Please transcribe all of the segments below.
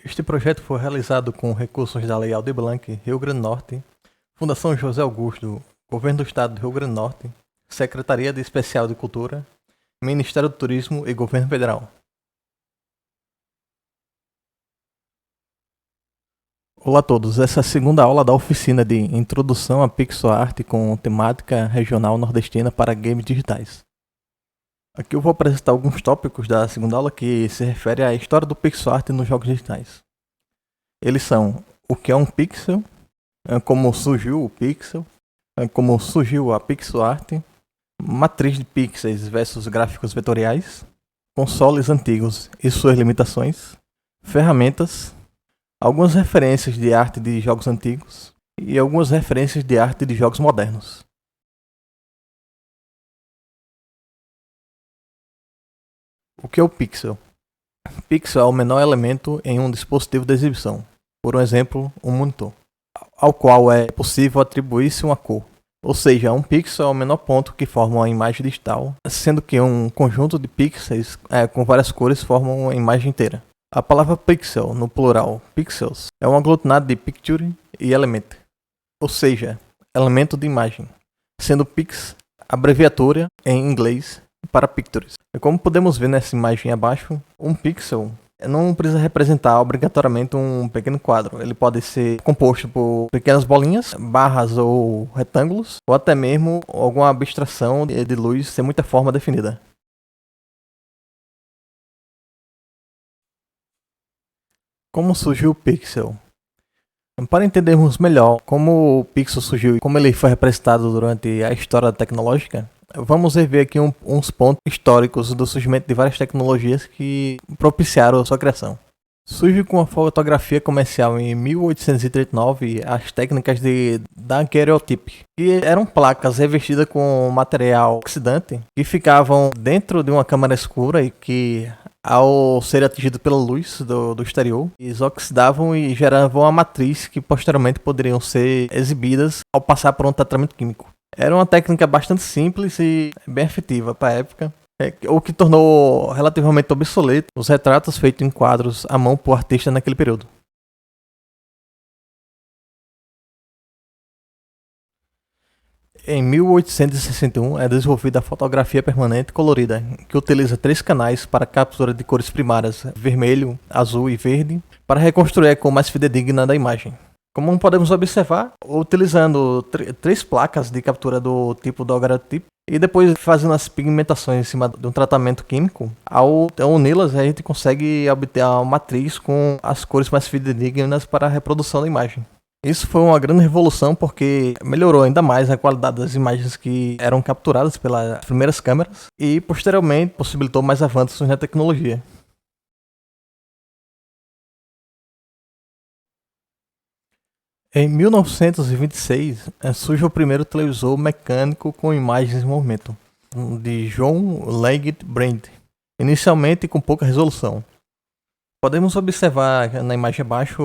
Este projeto foi realizado com recursos da Lei Aldir Blanc, Rio Grande do Norte, Fundação José Augusto, Governo do Estado do Rio Grande do Norte, Secretaria de Especial de Cultura, Ministério do Turismo e Governo Federal. Olá a todos, essa é a segunda aula da oficina de Introdução à Pixel Art com temática regional nordestina para games digitais. Aqui eu vou apresentar alguns tópicos da segunda aula que se refere à história do pixel art nos jogos digitais. Eles são o que é um pixel, como surgiu o pixel, como surgiu a pixel art, matriz de pixels versus gráficos vetoriais, consoles antigos e suas limitações, ferramentas, algumas referências de arte de jogos antigos e algumas referências de arte de jogos modernos. O que é o pixel? Pixel é o menor elemento em um dispositivo de exibição, por exemplo, um monitor, ao qual é possível atribuir-se uma cor. Ou seja, um pixel é o menor ponto que forma uma imagem digital, sendo que um conjunto de pixels com várias cores formam uma imagem inteira. A palavra pixel, no plural pixels, é um aglutinado de picture e element, ou seja, elemento de imagem, sendo pix abreviatura em inglês para pictures. E como podemos ver nessa imagem abaixo, um pixel não precisa representar obrigatoriamente um pequeno quadro. Ele pode ser composto por pequenas bolinhas, barras ou retângulos, ou até mesmo alguma abstração de luz sem muita forma definida. Como surgiu o pixel? Para entendermos melhor como o pixel surgiu e como ele foi representado durante a história tecnológica, vamos rever aqui uns pontos históricos do surgimento de várias tecnologias que propiciaram a sua criação. Surge com a fotografia comercial em 1839 as técnicas de daguerreotype, que eram placas revestidas com material oxidante que ficavam dentro de uma câmara escura e que, ao ser atingido pela luz do exterior, eles oxidavam e geravam uma matriz que posteriormente poderiam ser exibidas ao passar por um tratamento químico. Era uma técnica bastante simples e bem efetiva para a época, o que tornou relativamente obsoleto os retratos feitos em quadros à mão por artistas naquele período. Em 1861 é desenvolvida a fotografia permanente colorida, que utiliza 3 canais para captura de cores primárias vermelho, azul e verde, para reconstruir a cor mais fidedigna da imagem. Como podemos observar, utilizando 3 placas de captura do tipo daguerreotype e depois fazendo as pigmentações em cima de um tratamento químico, ao uni-las a gente consegue obter uma matriz com as cores mais fidedignas para a reprodução da imagem. Isso foi uma grande revolução porque melhorou ainda mais a qualidade das imagens que eram capturadas pelas primeiras câmeras e posteriormente possibilitou mais avanços na tecnologia. Em 1926, surge o primeiro televisor mecânico com imagens em movimento, de John Leggett Brand, inicialmente com pouca resolução. Podemos observar na imagem abaixo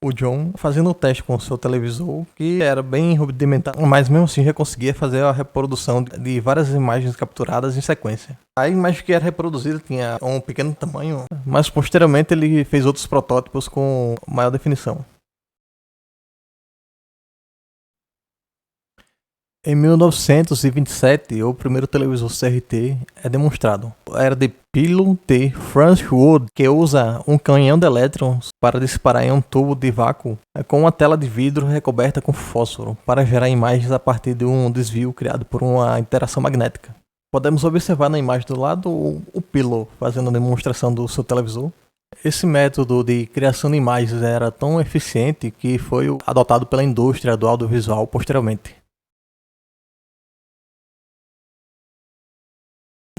o John fazendo o teste com o seu televisor, que era bem rudimentar, mas mesmo assim já conseguia fazer a reprodução de várias imagens capturadas em sequência. A imagem que era reproduzida tinha um pequeno tamanho, mas posteriormente ele fez outros protótipos com maior definição. Em 1927, o primeiro televisor CRT é demonstrado. Era de Pillow T. Farnsworth, que usa um canhão de elétrons para disparar em um tubo de vácuo com uma tela de vidro recoberta com fósforo para gerar imagens a partir de um desvio criado por uma interação magnética. Podemos observar na imagem do lado o Pillow fazendo a demonstração do seu televisor. Esse método de criação de imagens era tão eficiente que foi adotado pela indústria do audiovisual posteriormente.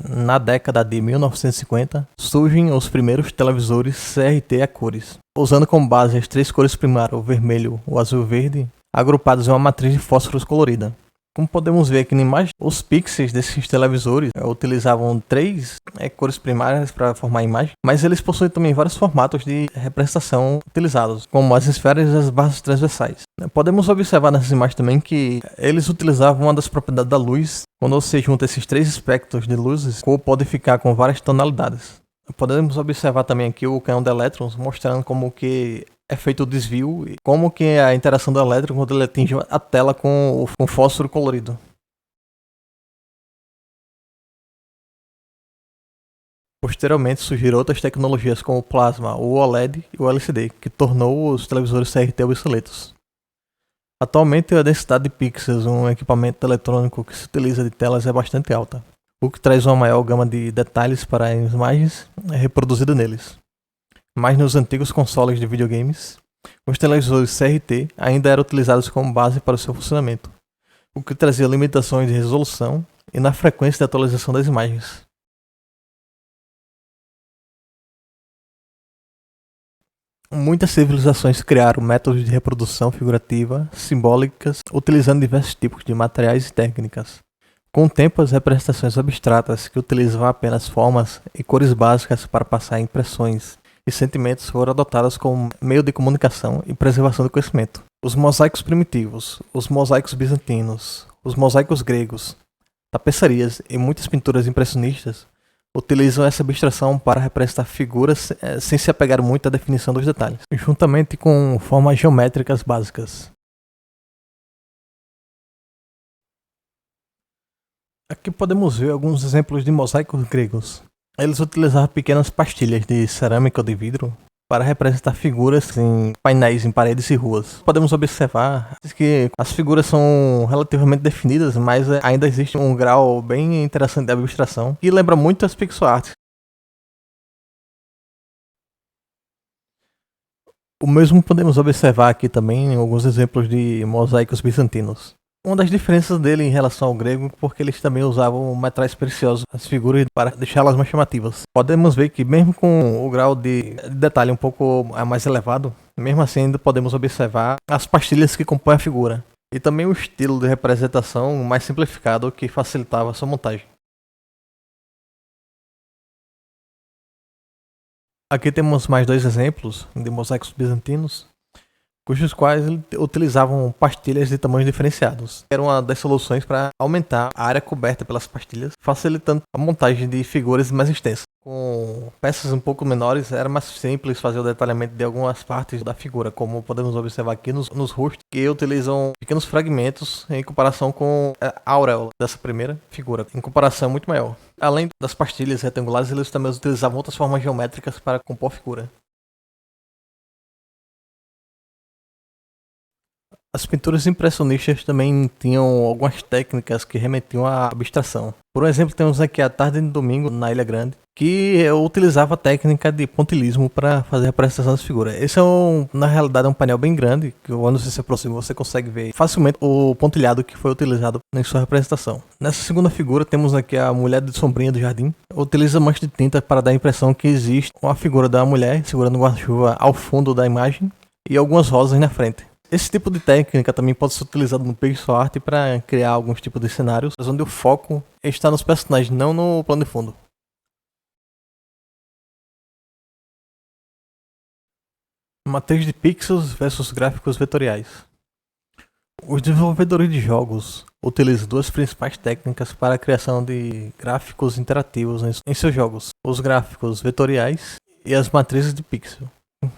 Na década de 1950, surgem os primeiros televisores CRT a cores, usando como base as 3 cores primárias, o vermelho, o azul e o verde, agrupados em uma matriz de fósforos colorida. Como podemos ver aqui na imagem, os pixels desses televisores utilizavam 3 cores primárias para formar a imagem, mas eles possuem também vários formatos de representação utilizados, como as esferas e as barras transversais. Podemos observar nessas imagens também que eles utilizavam uma das propriedades da luz. Quando você junta esses 3 espectros de luzes, a cor pode ficar com várias tonalidades. Podemos observar também aqui o canhão de elétrons, mostrando como que é feito o desvio e como que é a interação do elétron quando ele atinge a tela com o fósforo colorido. Posteriormente surgiram outras tecnologias como o plasma, o OLED e o LCD, que tornou os televisores CRT obsoletos. Atualmente a densidade de pixels, um equipamento eletrônico que se utiliza de telas, é bastante alta, o que traz uma maior gama de detalhes para as imagens reproduzidas neles. Mas nos antigos consoles de videogames, os televisores CRT ainda eram utilizados como base para o seu funcionamento, o que trazia limitações de resolução e na frequência de atualização das imagens. Muitas civilizações criaram métodos de reprodução figurativa, simbólicas, utilizando diversos tipos de materiais e técnicas. Com o tempo, as representações abstratas, que utilizavam apenas formas e cores básicas para passar impressões e sentimentos, foram adotadas como meio de comunicação e preservação do conhecimento. Os mosaicos primitivos, os mosaicos bizantinos, os mosaicos gregos, tapeçarias e muitas pinturas impressionistas utilizam essa abstração para representar figuras sem se apegar muito à definição dos detalhes, juntamente com formas geométricas básicas. Aqui podemos ver alguns exemplos de mosaicos gregos. Eles utilizavam pequenas pastilhas de cerâmica ou de vidro para representar figuras em painéis em paredes e ruas. Podemos observar que as figuras são relativamente definidas, mas ainda existe um grau bem interessante de abstração e lembra muito as pixel art. O mesmo podemos observar aqui também em alguns exemplos de mosaicos bizantinos. Uma das diferenças dele em relação ao grego é porque eles também usavam metais preciosos as figuras para deixá-las mais chamativas. Podemos ver que mesmo com o grau de detalhe um pouco mais elevado, mesmo assim ainda podemos observar as pastilhas que compõem a figura. E também o estilo de representação mais simplificado que facilitava a sua montagem. Aqui temos mais dois exemplos de mosaicos bizantinos, cujos quais utilizavam pastilhas de tamanhos diferenciados. Era uma das soluções para aumentar a área coberta pelas pastilhas, facilitando a montagem de figuras mais extensas. Com peças um pouco menores, era mais simples fazer o detalhamento de algumas partes da figura, como podemos observar aqui nos rostos, que utilizam pequenos fragmentos em comparação com a auréola dessa primeira figura, em comparação muito maior. Além das pastilhas retangulares, eles também utilizavam outras formas geométricas para compor a figura. As pinturas impressionistas também tinham algumas técnicas que remetiam à abstração. Por exemplo, temos aqui a Tarde de Domingo, na Ilha Grande, que utilizava a técnica de pontilhismo para fazer a representação das figuras. Esse na realidade, é um painel bem grande, que quando você se aproxima você consegue ver facilmente o pontilhado que foi utilizado em sua representação. Nessa segunda figura temos aqui a mulher de sombrinha do jardim. Utiliza mancha de tinta para dar a impressão que existe uma figura da mulher segurando um guarda-chuva ao fundo da imagem e algumas rosas na frente. Esse tipo de técnica também pode ser utilizado no pixel art para criar alguns tipos de cenários, onde o foco está nos personagens, não no plano de fundo. Matriz de pixels versus gráficos vetoriais. Os desenvolvedores de jogos utilizam duas principais técnicas para a criação de gráficos interativos em seus jogos: os gráficos vetoriais e as matrizes de pixel.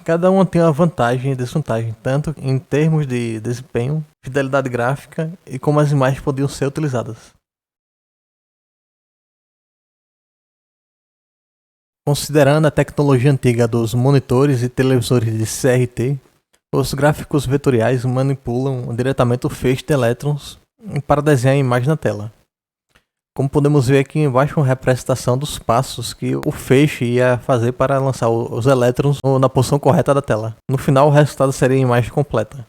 Cada uma tem uma vantagem e desvantagem, tanto em termos de desempenho, fidelidade gráfica e como as imagens podiam ser utilizadas. Considerando a tecnologia antiga dos monitores e televisores de CRT, os gráficos vetoriais manipulam diretamente o feixe de elétrons para desenhar a imagem na tela. Como podemos ver aqui embaixo, uma representação dos passos que o feixe ia fazer para lançar os elétrons na posição correta da tela. No final, o resultado seria a imagem completa.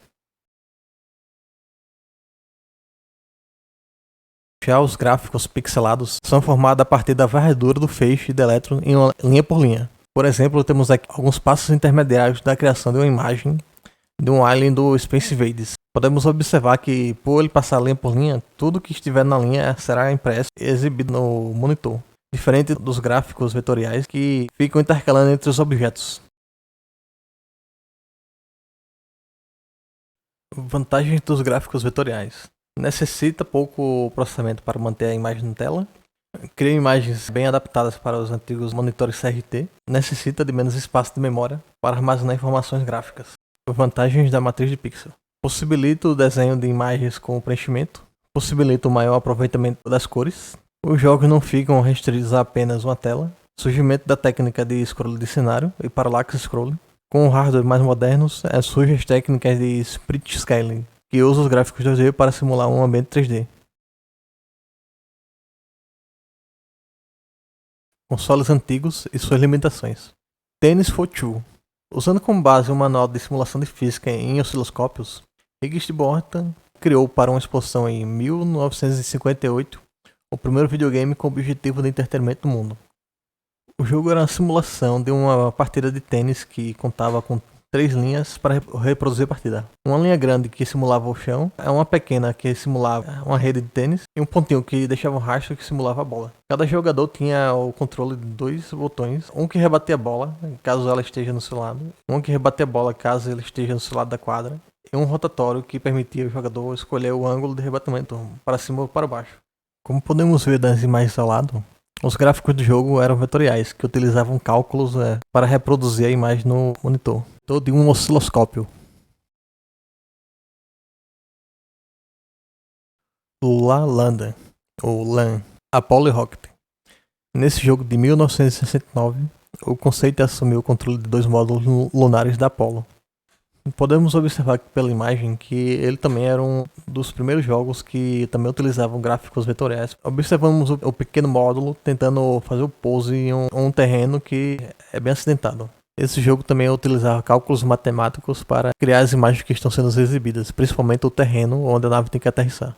Já os gráficos pixelados são formados a partir da varredura do feixe de elétrons em uma linha por linha. Por exemplo, temos aqui alguns passos intermediários da criação de uma imagem de um alien do Space Invaders. Podemos observar que, por ele passar linha por linha, tudo que estiver na linha será impresso e exibido no monitor, diferente dos gráficos vetoriais que ficam intercalando entre os objetos. Vantagens dos gráficos vetoriais: necessita pouco processamento para manter a imagem na tela, Cria imagens bem adaptadas para os antigos monitores CRT, necessita de menos espaço de memória para armazenar informações gráficas. Vantagens da matriz de pixel. Possibilita o desenho de imagens com preenchimento, possibilita o maior aproveitamento das cores. Os jogos não ficam restritos a apenas uma tela. Surgimento da técnica de scroll de cenário e parallax scrolling. Com hardware mais modernos, surgem as técnicas de split scaling, que usa os gráficos 2D para simular um ambiente 3D. Consoles antigos e suas limitações. Tennis for Two. Usando como base um manual de simulação de física em osciloscópios, Higgs Bortan criou para uma exposição em 1958 o primeiro videogame com o objetivo de entretenimento do mundo. O jogo era uma simulação de uma partida de tênis que contava com 3 linhas para reproduzir a partida. Uma linha grande que simulava o chão, uma pequena que simulava uma rede de tênis e um pontinho que deixava um rastro que simulava a bola. Cada jogador tinha o controle de 2 botões, um que rebatia a bola caso ela esteja no seu lado, um que rebatia a bola caso ele esteja no seu lado da quadra, e um rotatório que permitia ao jogador escolher o ângulo de rebatimento para cima ou para baixo. Como podemos ver das imagens ao lado, os gráficos do jogo eram vetoriais, que utilizavam cálculos para reproduzir a imagem no monitor, todo em um osciloscópio. La Landa, ou LAN, Apollo e Rocket. Nesse jogo de 1969, o conceito é assumir o controle de 2 módulos lunares da Apollo. Podemos observar pela imagem que ele também era um dos primeiros jogos que também utilizavam gráficos vetoriais. Observamos o pequeno módulo tentando fazer o pouso em um terreno que é bem acidentado. Esse jogo também utilizava cálculos matemáticos para criar as imagens que estão sendo exibidas, principalmente o terreno onde a nave tem que aterrissar.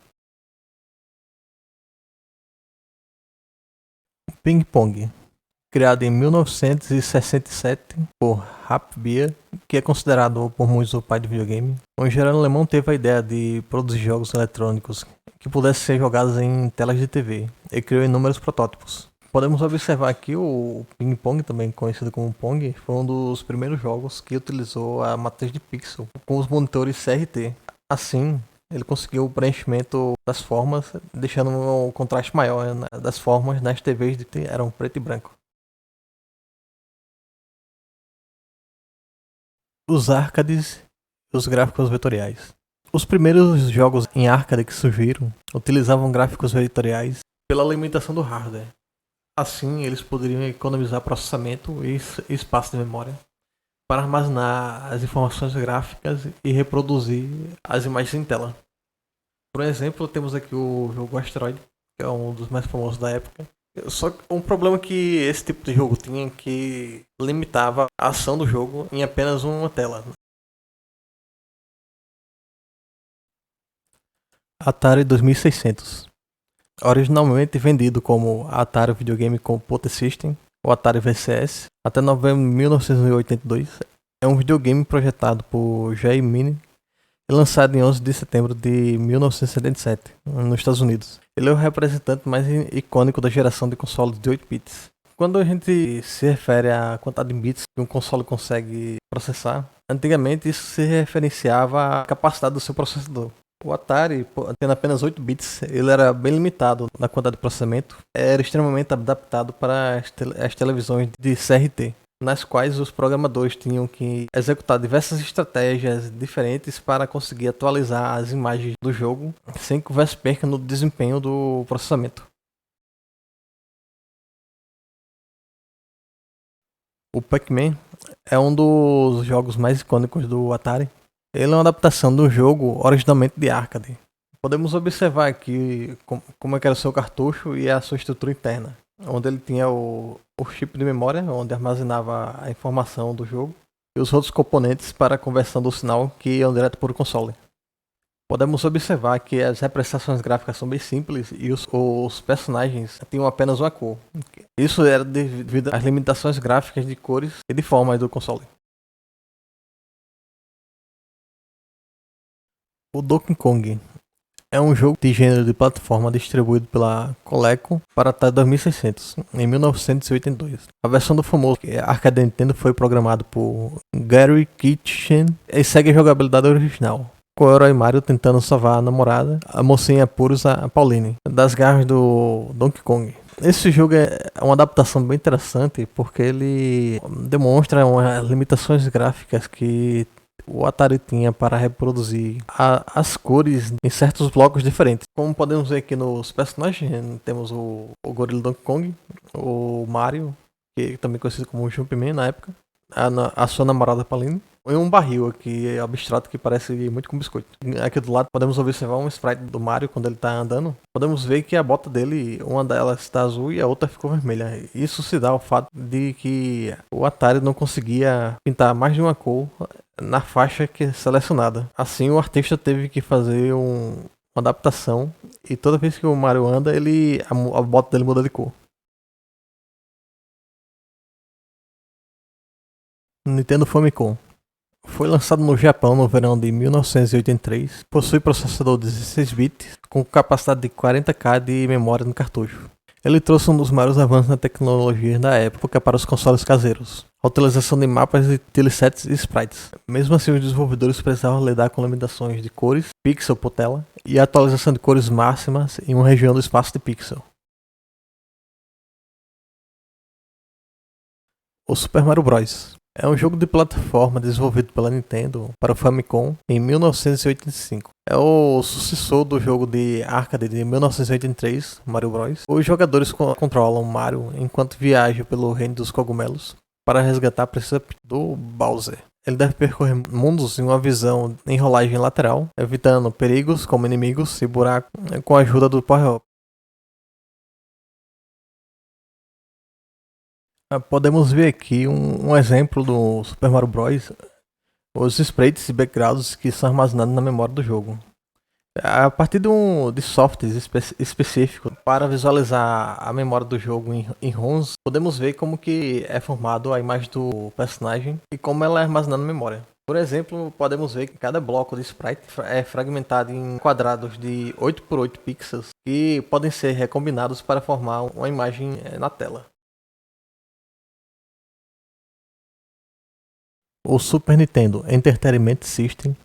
Ping Pong. Criado em 1967 por Rap Beer, que é considerado por muitos o pai do videogame, o engenheiro alemão teve a ideia de produzir jogos eletrônicos que pudessem ser jogados em telas de TV e criou inúmeros protótipos. Podemos observar aqui o Ping Pong, também conhecido como Pong, foi um dos primeiros jogos que utilizou a matriz de pixel com os monitores CRT. Assim, ele conseguiu o preenchimento das formas, deixando um contraste maior das formas nas TVs que eram preto e branco. Os arcades e os gráficos vetoriais. Os primeiros jogos em arcade que surgiram utilizavam gráficos vetoriais pela limitação do hardware. Assim, eles poderiam economizar processamento e espaço de memória para armazenar as informações gráficas e reproduzir as imagens em tela. Por exemplo, temos aqui o jogo Asteroid, que é um dos mais famosos da época. Só que um problema que esse tipo de jogo tinha que limitava a ação do jogo em apenas uma tela. Atari 2600. Originalmente vendido como Atari Videogame Computer System, ou Atari VCS, até novembro de 1982, é um videogame projetado por Jay Mini e lançado em 11 de setembro de 1977, nos Estados Unidos. Ele é o representante mais icônico da geração de consoles de 8 bits. Quando a gente se refere à quantidade de bits que um console consegue processar, antigamente isso se referenciava à capacidade do seu processador. O Atari, tendo apenas 8 bits, ele era bem limitado na quantidade de processamento, era extremamente adaptado para as televisões de CRT, nas quais os programadores tinham que executar diversas estratégias diferentes para conseguir atualizar as imagens do jogo sem que houvesse perca no desempenho do processamento. O Pac-Man é um dos jogos mais icônicos do Atari. Ele é uma adaptação do jogo originalmente de arcade. Podemos observar aqui como é que era o seu cartucho e a sua estrutura interna, onde ele tinha o chip de memória, onde armazenava a informação do jogo, e os outros componentes para a conversão do sinal que iam direto para o console. Podemos observar que as representações gráficas são bem simples e os personagens tinham apenas uma cor. Isso era devido às limitações gráficas de cores e de formas do console. O Donkey Kong é um jogo de gênero de plataforma distribuído pela Coleco para Atari 2600, em 1982. A versão do famoso arcade Nintendo foi programado por Gary Kitchen e segue a jogabilidade original, com o herói Mario tentando salvar a namorada, a mocinha Purus, a Pauline, das garras do Donkey Kong. Esse jogo é uma adaptação bem interessante porque ele demonstra umas limitações gráficas que o Atari tinha para reproduzir as cores em certos blocos diferentes. Como podemos ver aqui nos personagens, temos o gorila Donkey Kong, o Mario, que é também conhecido como Jumpman na época, a sua namorada Pauline, e um barril aqui abstrato que parece muito com biscoito. Aqui do lado podemos observar um sprite do Mario quando ele está andando. Podemos ver que a bota dele, uma delas está azul e a outra ficou vermelha. Isso se dá ao fato de que o Atari não conseguia pintar mais de uma cor na faixa que é selecionada. Assim, o artista teve que fazer uma adaptação e toda vez que o Mario anda, a bota dele muda de cor. Nintendo Famicom. Foi lançado no Japão no verão de 1983. Possui processador 16 bits com capacidade de 40K de memória no cartucho. Ele trouxe um dos maiores avanços na tecnologia da época para os consoles caseiros, a utilização de mapas de tilesets e sprites. Mesmo assim, os desenvolvedores precisavam lidar com limitações de cores, pixel por tela, e a atualização de cores máximas em uma região do espaço de pixel. O Super Mario Bros. É um jogo de plataforma desenvolvido pela Nintendo para o Famicom em 1985. É o sucessor do jogo de arcade de 1983, Mario Bros. Os jogadores controlam Mario enquanto viajam pelo reino dos cogumelos para resgatar a princesa do Bowser. Ele deve percorrer mundos em uma visão em rolagem lateral, evitando perigos como inimigos e buracos com a ajuda do power-up. Podemos ver aqui um exemplo do Super Mario Bros. Os sprites e backgrounds que são armazenados na memória do jogo. A partir de softwares específicos para visualizar a memória do jogo em ROMs, podemos ver como que é formado a imagem do personagem e como ela é armazenada na memória. Por exemplo, podemos ver que cada bloco de sprite é fragmentado em quadrados de 8 por 8 pixels que podem ser recombinados para formar uma imagem na tela. O Super Nintendo Entertainment System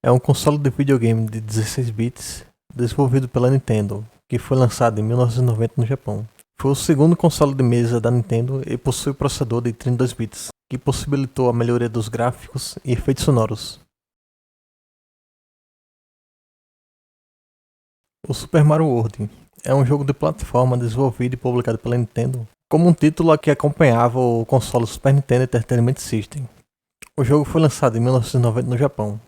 é um console de videogame de 16 bits desenvolvido pela Nintendo, que foi lançado em 1990 no Japão. Foi o segundo console de mesa da Nintendo e possui processador de 32 bits, que possibilitou a melhoria dos gráficos e efeitos sonoros. O Super Mario World é um jogo de plataforma desenvolvido e publicado pela Nintendo como um título que acompanhava o console Super Nintendo Entertainment System. O jogo foi lançado em 1990 no Japão.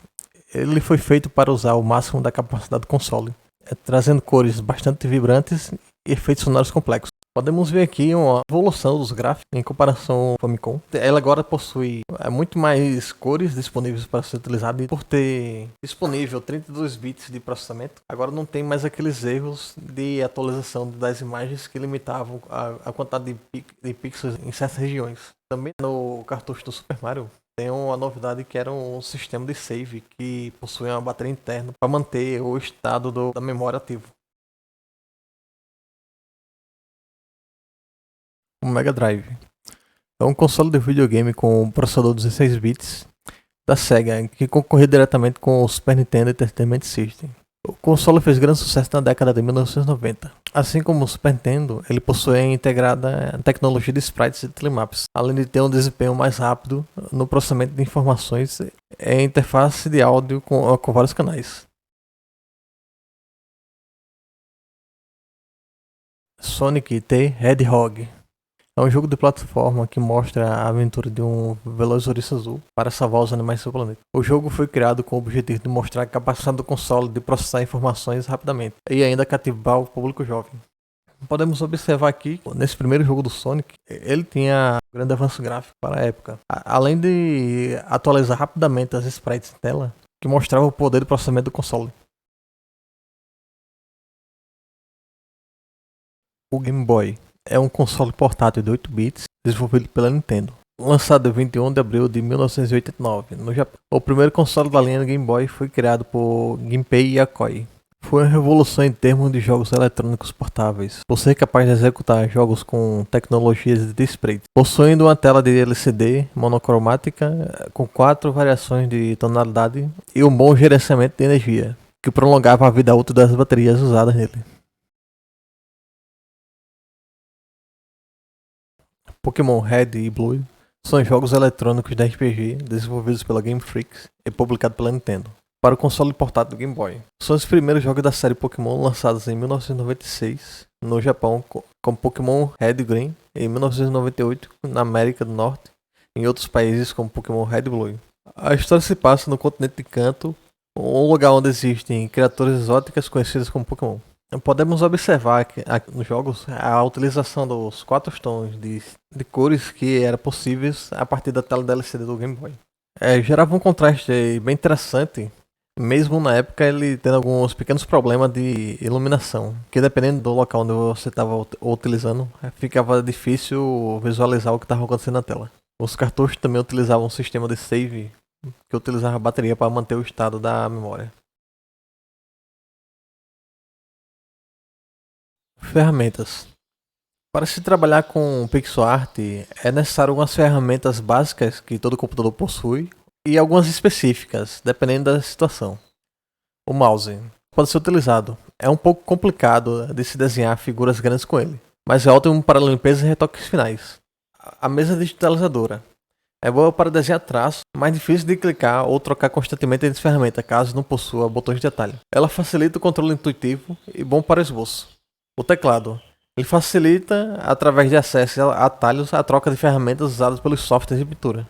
Ele foi feito para usar o máximo da capacidade do console, trazendo cores bastante vibrantes e efeitos sonoros complexos. Podemos ver aqui uma evolução dos gráficos em comparação ao Famicom. Ela agora possui muito mais cores disponíveis para ser utilizada e por ter disponível 32 bits de processamento, agora não tem mais aqueles erros de atualização das imagens que limitavam a quantidade de pixels em certas regiões. Também no cartucho do Super Mario tem uma novidade que era um sistema de save que possui uma bateria interna para manter o estado da memória ativo. O Mega Drive é um console de videogame com processador 16 bits da Sega que concorria diretamente com o Super Nintendo Entertainment System. O console fez grande sucesso na década de 1990. Assim como o Super Nintendo, ele possui integrada a tecnologia de sprites e telemaps, além de ter um desempenho mais rápido no processamento de informações e interface de áudio com vários canais. Sonic the Hedgehog é um jogo de plataforma que mostra a aventura de um Velociraptor azul para salvar os animais do seu planeta. O jogo foi criado com o objetivo de mostrar a capacidade do console de processar informações rapidamente e ainda cativar o público jovem. Podemos observar aqui, nesse primeiro jogo do Sonic, ele tinha um grande avanço gráfico para a época. Além de atualizar rapidamente as sprites em tela, que mostrava o poder de processamento do console. O Game Boy é um console portátil de 8 bits desenvolvido pela Nintendo. Lançado em 21 de abril de 1989 no Japão. O primeiro console da linha Game Boy foi criado por Gunpei Yokoi. Foi uma revolução em termos de jogos eletrônicos portáveis, por ser capaz de executar jogos com tecnologias de display, possuindo uma tela de LCD monocromática com 4 variações de tonalidade e um bom gerenciamento de energia, que prolongava a vida útil das baterias usadas nele. Pokémon Red e Blue são jogos eletrônicos de RPG desenvolvidos pela Game Freak e publicados pela Nintendo para o console portátil do Game Boy. São os primeiros jogos da série Pokémon lançados em 1996 no Japão, com Pokémon Red e Green, em 1998 na América do Norte e em outros países como Pokémon Red e Blue. A história se passa no continente de Kanto, um lugar onde existem criaturas exóticas conhecidas como Pokémon. Podemos observar que nos jogos a utilização dos 4 tons de cores que eram possíveis a partir da tela da LCD do Game Boy. Gerava um contraste bem interessante, mesmo na época ele tendo alguns pequenos problemas de iluminação, que dependendo do local onde você estava utilizando, ficava difícil visualizar o que estava acontecendo na tela. Os cartuchos também utilizavam um sistema de save que utilizava a bateria para manter o estado da memória. Ferramentas. Para se trabalhar com pixel art, é necessário algumas ferramentas básicas que todo computador possui e algumas específicas, dependendo da situação. O mouse pode ser utilizado. É um pouco complicado de se desenhar figuras grandes com ele, mas é ótimo para limpeza e retoques finais. A mesa digitalizadora é boa para desenhar traços, mas difícil de clicar ou trocar constantemente entre ferramentas, caso não possua botões de atalho. Ela facilita o controle intuitivo e bom para esboço. O teclado. Ele facilita, através de acesso a atalhos, a troca de ferramentas usadas pelos softwares de pintura.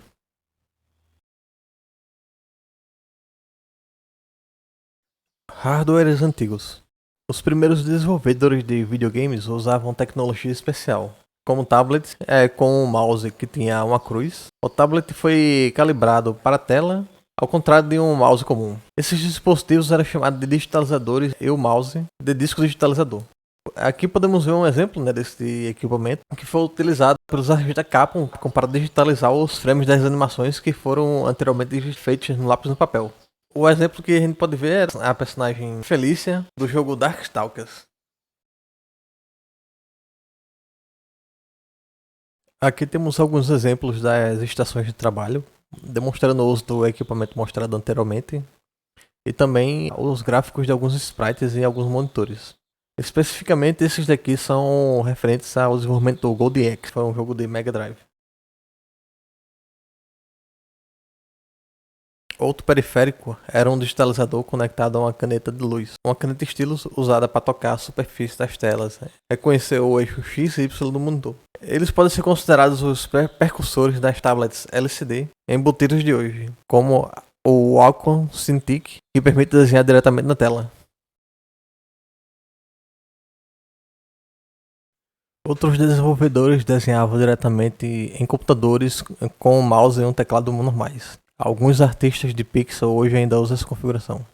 Hardwares antigos. Os primeiros desenvolvedores de videogames usavam tecnologia especial, como tablets com um mouse que tinha uma cruz. O tablet foi calibrado para a tela, ao contrário de um mouse comum. Esses dispositivos eram chamados de digitalizadores e o mouse de disco digitalizador. Aqui podemos ver um exemplo desse equipamento que foi utilizado pelos artistas da Capcom para digitalizar os frames das animações que foram anteriormente feitos no lápis no papel. O exemplo que a gente pode ver é a personagem Felícia do jogo Darkstalkers. Aqui temos alguns exemplos das estações de trabalho, demonstrando o uso do equipamento mostrado anteriormente e também os gráficos de alguns sprites e alguns monitores. Especificamente, esses daqui são referentes ao desenvolvimento do Gold X, que foi um jogo de Mega Drive. Outro periférico era um digitalizador conectado a uma caneta de luz. Uma caneta estilos usada para tocar a superfície das telas, reconhecer o eixo X e Y do monitor. Eles podem ser considerados os percussores das tablets LCD embutidos de hoje, como o Wacom Cintiq, que permite desenhar diretamente na tela. Outros desenvolvedores desenhavam diretamente em computadores com um mouse e um teclado normais. Alguns artistas de pixel hoje ainda usam essa configuração.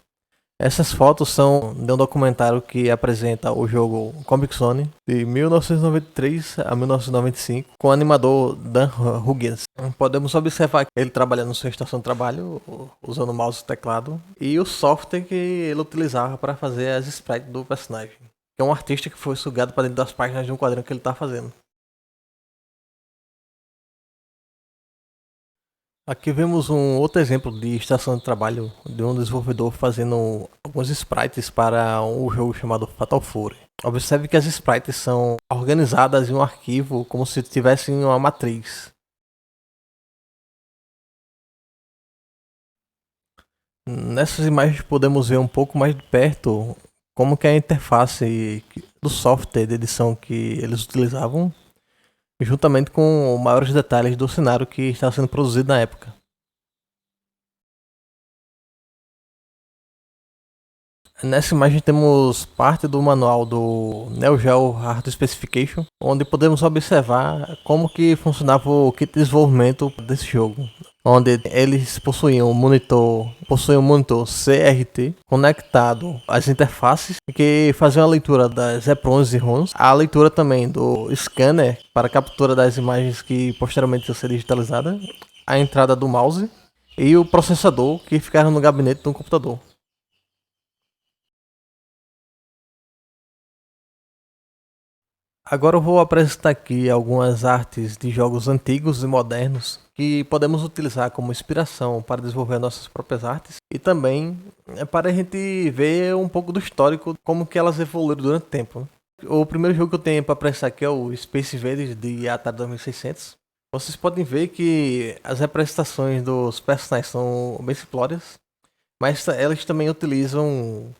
Essas fotos são de um documentário que apresenta o jogo Comic Zone de 1993 a 1995 com o animador Dan Hughes. Podemos observar ele trabalhando na sua estação de trabalho usando o mouse e teclado e o software que ele utilizava para fazer as sprites do personagem. É um artista que foi sugado para dentro das páginas de um quadrinho que ele está fazendo. Aqui vemos um outro exemplo de estação de trabalho de um desenvolvedor fazendo alguns sprites para um jogo chamado Fatal Fury. Observe que as sprites são organizadas em um arquivo como se tivessem uma matriz. Nessas imagens podemos ver um pouco mais de perto como que é a interface do software de edição que eles utilizavam, juntamente com maiores detalhes do cenário que estava sendo produzido na época. Nessa imagem temos parte do manual do Neo Geo Hard Specification, onde podemos observar como que funcionava o kit de desenvolvimento desse jogo, onde eles possuíam um monitor CRT conectado às interfaces que faziam a leitura das EPROMs e ROMs, a leitura também do scanner para captura das imagens que posteriormente iam ser digitalizadas, a entrada do mouse e o processador que ficava no gabinete do computador. Agora eu vou apresentar aqui algumas artes de jogos antigos e modernos que podemos utilizar como inspiração para desenvolver nossas próprias artes e também para a gente ver um pouco do histórico, como que elas evoluíram durante o tempo. O primeiro jogo que eu tenho para apresentar aqui é o Space Invaders de Atari 2600. Vocês podem ver que as representações dos personagens são bem simplórias, mas elas também utilizam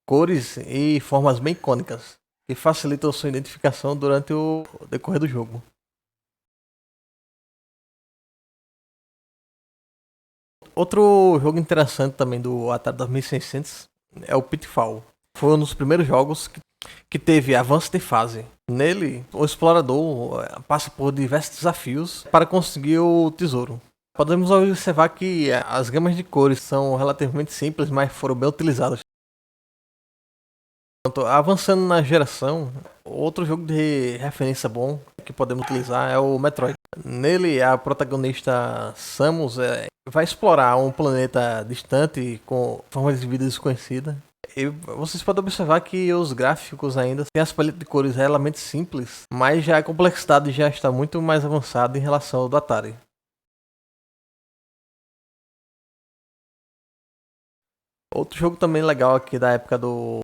cores e formas bem icônicas, que facilitam sua identificação durante o decorrer do jogo. Outro jogo interessante também do Atari 2600 é o Pitfall. Foi um dos primeiros jogos que teve avanço de fase. Nele, o explorador passa por diversos desafios para conseguir o tesouro. Podemos observar que as gamas de cores são relativamente simples, mas foram bem utilizadas. Avançando na geração, outro jogo de referência bom que podemos utilizar é o Metroid. Nele, a protagonista Samus vai explorar um planeta distante com formas de vida desconhecida. E vocês podem observar que os gráficos ainda têm as paletas de cores relativamente simples, mas já a complexidade já está muito mais avançada em relação ao do Atari. Outro jogo também legal aqui da época do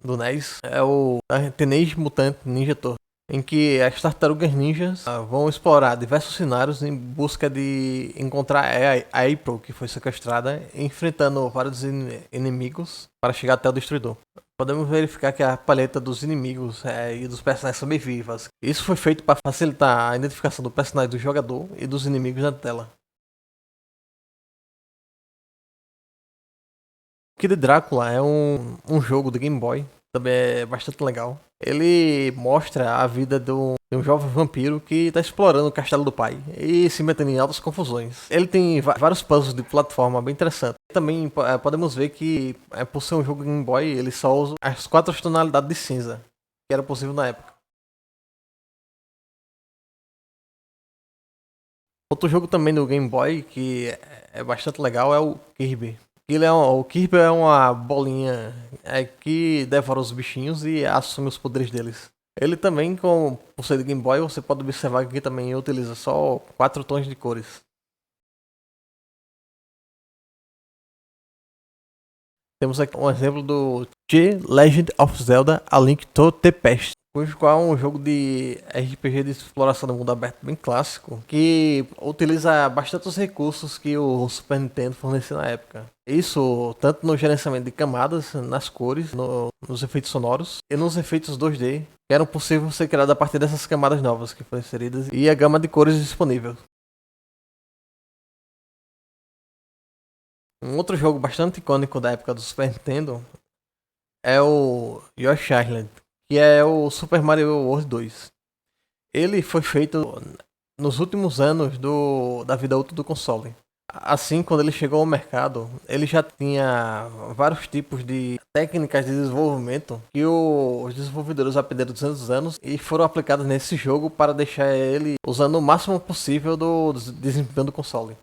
NES é o Teenage Mutant Ninja Turtles, em que as tartarugas ninjas vão explorar diversos cenários em busca de encontrar a April, que foi sequestrada, enfrentando vários inimigos para chegar até o destruidor. Podemos verificar que a paleta dos inimigos e dos personagens são bem vivas. Isso foi feito para facilitar a identificação do personagem do jogador e dos inimigos na tela. Kid Drácula é um jogo do Game Boy, também é bastante legal. Ele mostra a vida de um jovem vampiro que está explorando o castelo do pai e se metendo em altas confusões. Ele tem vários puzzles de plataforma bem interessantes. Também podemos ver que, por ser um jogo Game Boy, ele só usa as 4 tonalidades de cinza, que era possível na época. Outro jogo também do Game Boy que é bastante legal é o Kirby. O Kirby é uma bolinha que devora os bichinhos e assume os poderes deles. Ele também, por ser de Game Boy, você pode observar que aqui também utiliza só 4 tons de cores. Temos aqui um exemplo do The Legend of Zelda: A Link to the Past, cujo qual é um jogo de RPG de exploração do mundo aberto bem clássico, que utiliza bastante os recursos que o Super Nintendo fornecia na época. Isso tanto no gerenciamento de camadas, nas cores, nos efeitos sonoros e nos efeitos 2D, que eram possíveis ser criados a partir dessas camadas novas que foram inseridas e a gama de cores disponível. Um outro jogo bastante icônico da época do Super Nintendo é o Yoshi Island, que é o Super Mario World 2. Ele foi feito nos últimos anos da vida útil do console. Assim, quando ele chegou ao mercado, ele já tinha vários tipos de técnicas de desenvolvimento que os desenvolvedores aprenderam durante os anos e foram aplicadas nesse jogo para deixar ele usando o máximo possível do desempenho do console.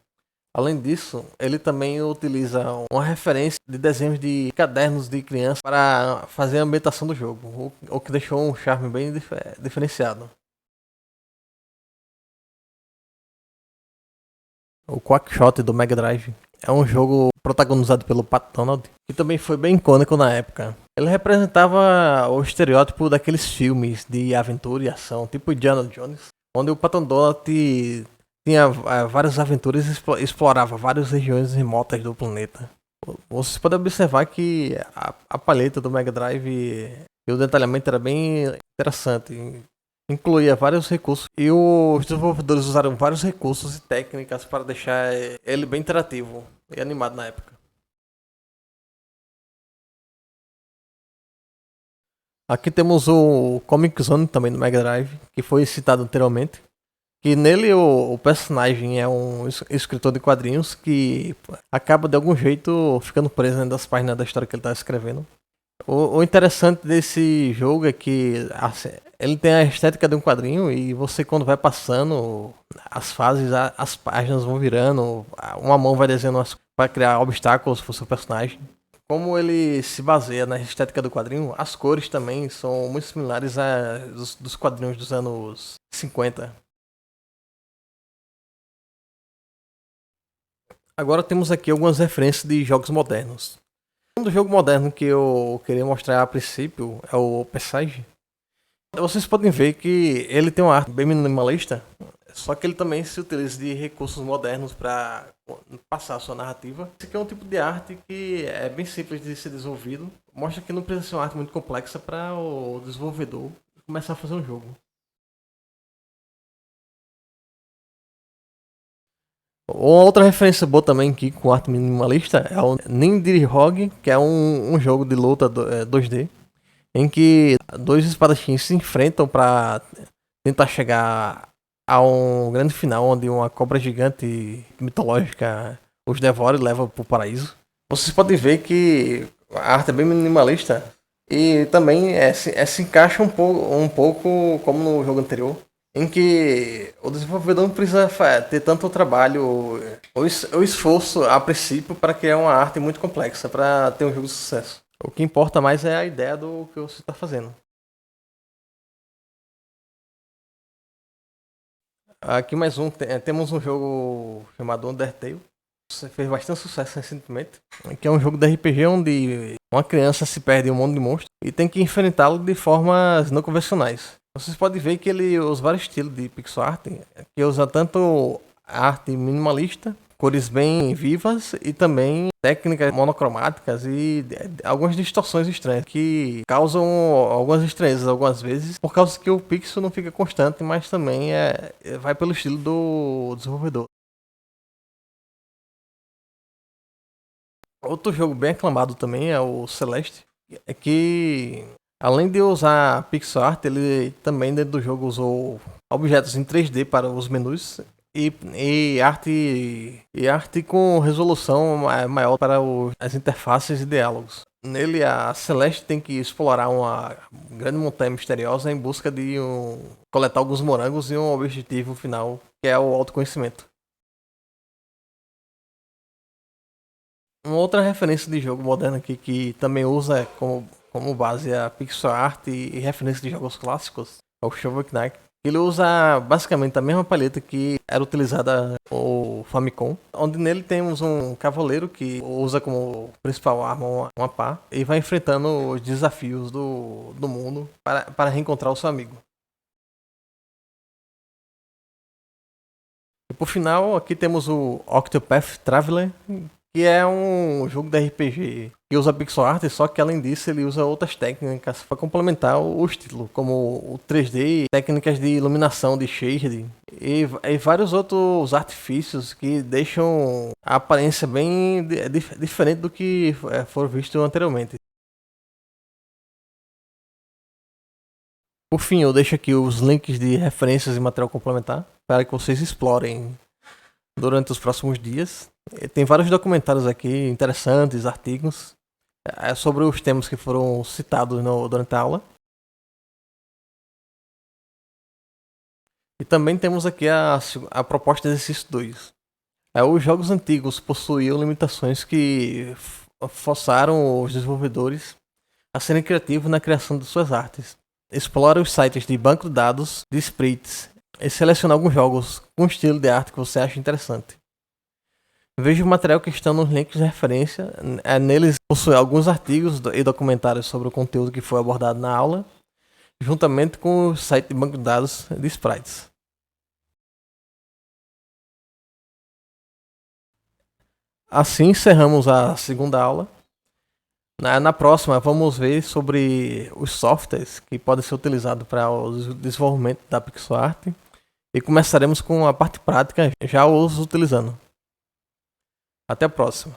Além disso, ele também utiliza uma referência de desenhos de cadernos de criança para fazer a ambientação do jogo, o que deixou um charme bem diferenciado. O Quackshot do Mega Drive é um jogo protagonizado pelo Pat Donald, que também foi bem icônico na época. Ele representava o estereótipo daqueles filmes de aventura e ação, tipo Indiana Jones, onde o Pat Donald tinha várias aventuras e explorava várias regiões remotas do planeta. Vocês podem observar que a paleta do Mega Drive e o detalhamento era bem interessante. Incluía vários recursos e os desenvolvedores usaram vários recursos e técnicas para deixar ele bem interativo e animado na época. Aqui temos o Comic Zone também do Mega Drive, que foi citado anteriormente. Que nele o personagem é um escritor de quadrinhos que acaba de algum jeito ficando preso dentro das páginas da história que ele está escrevendo. O interessante desse jogo é que assim, ele tem a estética de um quadrinho e você quando vai passando as fases, as páginas vão virando, uma mão vai desenhando para criar obstáculos para o seu personagem. Como ele se baseia na estética do quadrinho, as cores também são muito similares dos quadrinhos dos anos 50. Agora temos aqui algumas referências de jogos modernos. Um segundo jogo moderno que eu queria mostrar a princípio é o Passage. Vocês podem ver que ele tem uma arte bem minimalista, só que ele também se utiliza de recursos modernos para passar a sua narrativa. Esse aqui é um tipo de arte que é bem simples de ser desenvolvido. Mostra que não precisa ser uma arte muito complexa para o desenvolvedor começar a fazer um jogo. Uma outra referência boa também aqui com arte minimalista é o Nindirihog, que é um jogo de luta 2D, em que dois espadachins se enfrentam para tentar chegar a um grande final onde uma cobra gigante mitológica os devora e leva para o paraíso. Vocês podem ver que a arte é bem minimalista e também se encaixa um pouco como no jogo anterior, em que o desenvolvedor não precisa ter tanto trabalho ou esforço a princípio para criar uma arte muito complexa para ter um jogo de sucesso. O que importa mais é a ideia do que você está fazendo. Aqui mais um, temos um jogo chamado Undertale. Fez bastante sucesso recentemente. Que é um jogo de RPG onde uma criança se perde em um mundo de monstros e tem que enfrentá-lo de formas não convencionais. Vocês podem ver que ele usa vários estilos de pixel art, que usa tanto arte minimalista, cores bem vivas e também técnicas monocromáticas e algumas distorções estranhas que causam algumas estranhezas algumas vezes, por causa que o pixel não fica constante, mas também vai pelo estilo do desenvolvedor. Outro jogo bem aclamado também é o Celeste, que além de usar pixel art, ele também dentro do jogo usou objetos em 3D para os menus e arte com resolução maior para as interfaces e diálogos. Nele, a Celeste tem que explorar uma grande montanha misteriosa em busca de coletar alguns morangos e um objetivo final, que é o autoconhecimento. Uma outra referência de jogo moderno aqui que também usa como base a pixel art e referência de jogos clássicos é o Shovel Knight. Ele usa basicamente a mesma paleta que era utilizada no Famicom, onde nele temos um cavaleiro que usa como principal arma uma pá e vai enfrentando os desafios do mundo para reencontrar o seu amigo. E por final, aqui temos o Octopath Traveler, que é um jogo de RPG que usa pixel art, só que além disso ele usa outras técnicas para complementar o estilo, como o 3D, técnicas de iluminação de shade e vários outros artifícios que deixam a aparência bem diferente do que foi visto anteriormente. Por fim, eu deixo aqui os links de referências e material complementar para que vocês explorem durante os próximos dias. Tem vários documentários aqui interessantes, artigos sobre os temas que foram citados durante a aula. E também temos aqui a proposta de exercício 2. Os jogos antigos possuíam limitações que forçaram os desenvolvedores a serem criativos na criação de suas artes. Explore os sites de banco de dados de sprites e selecione alguns jogos com estilo de arte que você acha interessante. Veja o material que está nos links de referência. Neles possui alguns artigos e documentários sobre o conteúdo que foi abordado na aula, juntamente com o site de banco de dados de sprites. Assim encerramos a segunda aula. Na próxima, vamos ver sobre os softwares que podem ser utilizados para o desenvolvimento da pixel art e começaremos com a parte prática, já os utilizando. Até a próxima.